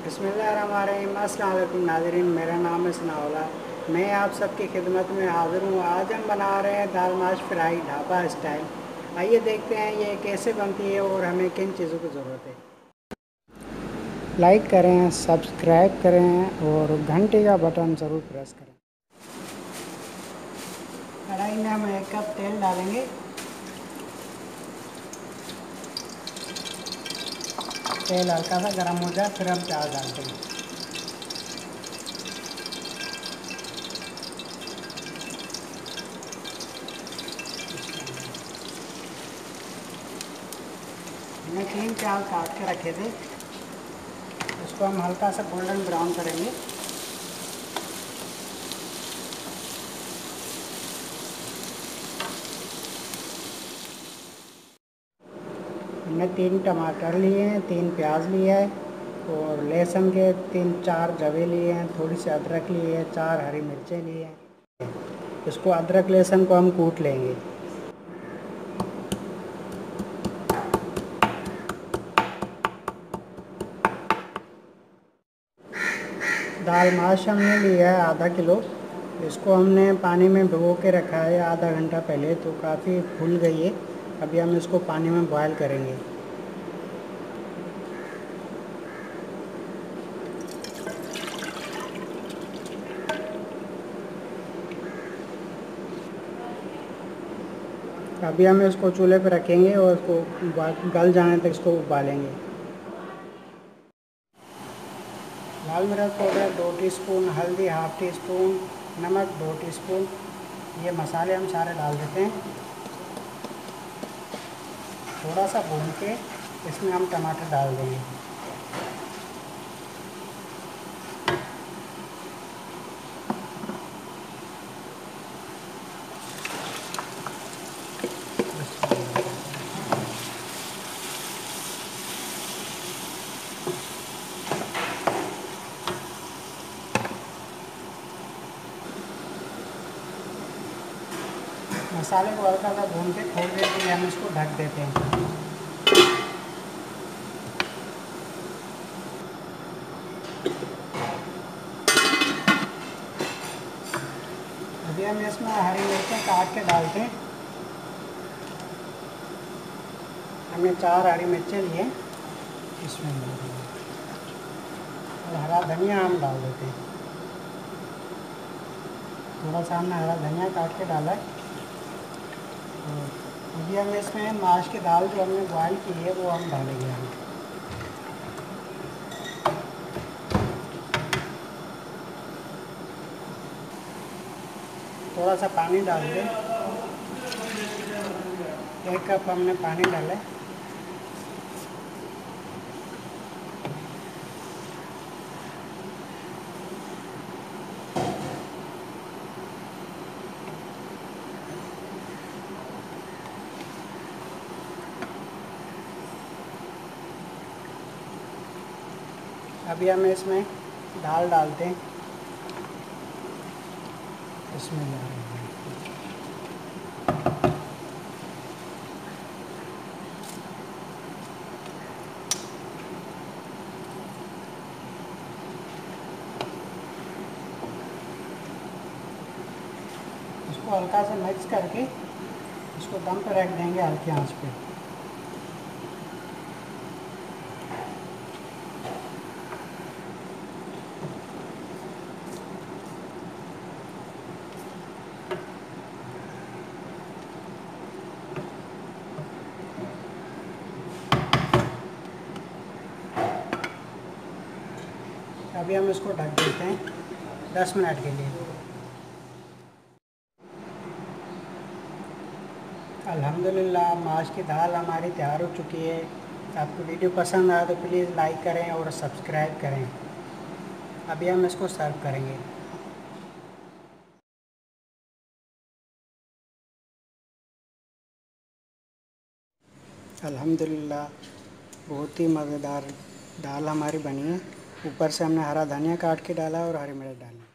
बिस्मिल्लाहिर्रहमानिर्रहीम। अस्सलाम वालेकुम नाज़रीन, मेरा नाम है सनाउल्लाह। मैं आप सबकी खिदमत में हाज़िर हूँ। आज हम बना रहे हैं दाल माश फ्राई ढाबा स्टाइल। आइए देखते हैं ये कैसे बनती है और हमें किन चीज़ों की ज़रूरत है। लाइक करें, सब्सक्राइब करें और घंटे का बटन ज़रूर प्रेस करें। कढ़ाई में हम 1 कप तेल डालेंगे। तेल हल्का सा गर्म हो जाए फिर हम प्याज डालते हैं। हमने 3 प्याज काट के रखे थे, इसको हम हल्का सा गोल्डन ब्राउन करेंगे। हमने 3 टमाटर लिए हैं, 3 प्याज लिया है और लहसुन के 3-4 जवे लिए हैं, थोड़ी सी अदरक लिए है, 4 हरी मिर्चें लिए हैं। इसको अदरक लहसुन को हम कूट लेंगे। दाल माश हमने लिया है आधा किलो। इसको हमने पानी में भिगो के रखा है आधा घंटा पहले, तो काफ़ी फूल गई है। अभी हम इसको पानी में बॉयल करेंगे। अभी हम इसको चूल्हे पर रखेंगे और इसको गल जाने तक इसको उबालेंगे। लाल मिर्च पाउडर 2 टीस्पून, हल्दी ½ टीस्पून, नमक 2 टीस्पून। ये मसाले हम सारे डाल देते हैं। थोड़ा सा भून के इसमें हम टमाटर डाल देंगे। मसाले को हल्का सा भून के थोड़ी देर के लिए हम इसको ढक देते हैं। अभी हम इसमें हरी मिर्चें काट के डालते हैं। हमने 4 हरी मिर्चें लिए इसमें और हरा धनिया हम डाल देते हैं। थोड़ा सा हमने हरा धनिया काट के डाला है। अभी हम इसमें माश की दाल जो हमने बॉयल की है वो हम डालेंगे। हम थोड़ा सा पानी डाल दें। 1 कप हमने पानी डाला है। अभी हम इसमें दाल डालते हैं। इसमें इसको हल्का सा मिक्स करके इसको दम पर रख देंगे हल्की आंच पे। अभी हम इसको ढक देते हैं 10 मिनट के लिए। अल्हम्दुलिल्लाह माश की दाल हमारी तैयार हो चुकी है। आपको वीडियो पसंद आया तो प्लीज़ लाइक करें और सब्सक्राइब करें। अभी हम इसको सर्व करेंगे। अल्हम्दुलिल्लाह बहुत ही मज़ेदार दाल हमारी बनी है। ऊपर से हमने हरा धनिया काट के डाला और हरी मिर्च डाली।